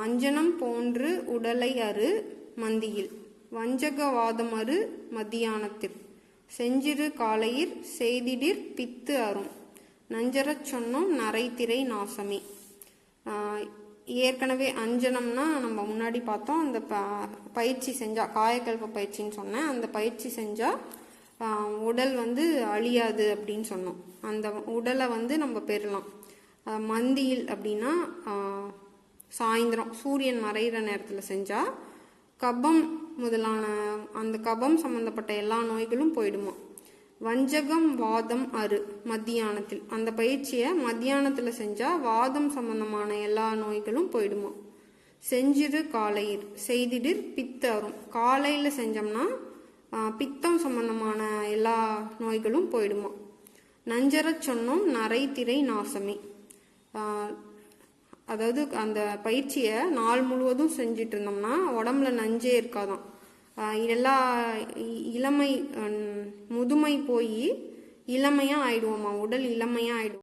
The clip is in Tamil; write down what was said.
அஞ்சனம் போன்று உடலை அறு மந்தியில், வஞ்சகவாதம் அறு மத்தியானத்தில், செஞ்சிறு காலையிற் செய்திடிற் பித்து அரும், நஞ்சரச் சொன்னோம் நரைத்திரை நாசமே. ஏற்கனவே அஞ்சனம்னா நம்ம முன்னாடி பார்த்தோம். அந்த பயிற்சி செஞ்சால், காயக்கல்ப பயிற்சின்னு சொன்னேன், அந்த பயிற்சி செஞ்சால் உடல் அழியாது அப்படின்னு சொன்னோம். அந்த உடலை நம்ம பெறலாம். மந்தியில் அப்படின்னா சாயந்தரம் சூரியன் மறைகிற நேரத்தில் செஞ்சால் கபம் முதலான அந்த கபம் சம்பந்தப்பட்ட எல்லா நோய்களும் போயிடுமா. வஞ்சகம் வாதம் அறு மத்தியானத்தில், அந்த பயிற்சியை மத்தியானத்தில் செஞ்சால் வாதம் சம்பந்தமான எல்லா நோய்களும் போயிடுமா. செஞ்சிரு காலையிற் செய்திடிற் பித்து அரும், காலையில் செஞ்சோம்னா பித்தம் சம்பந்தமான எல்லா நோய்களும் போயிடுமா. நஞ்சரச் சொன்னோம் நரைத்திரை நாசமே, அதாவது அந்த பயிற்சியை நாள் முழுவதும் செஞ்சிட்டு இருந்தோம்னா உடம்புல நஞ்சே இருக்காதான். எல்லா இளமை முதுமை போய் இளமையாக ஆயிடுவோமா, உடல் இளமையாக ஆயிடும்.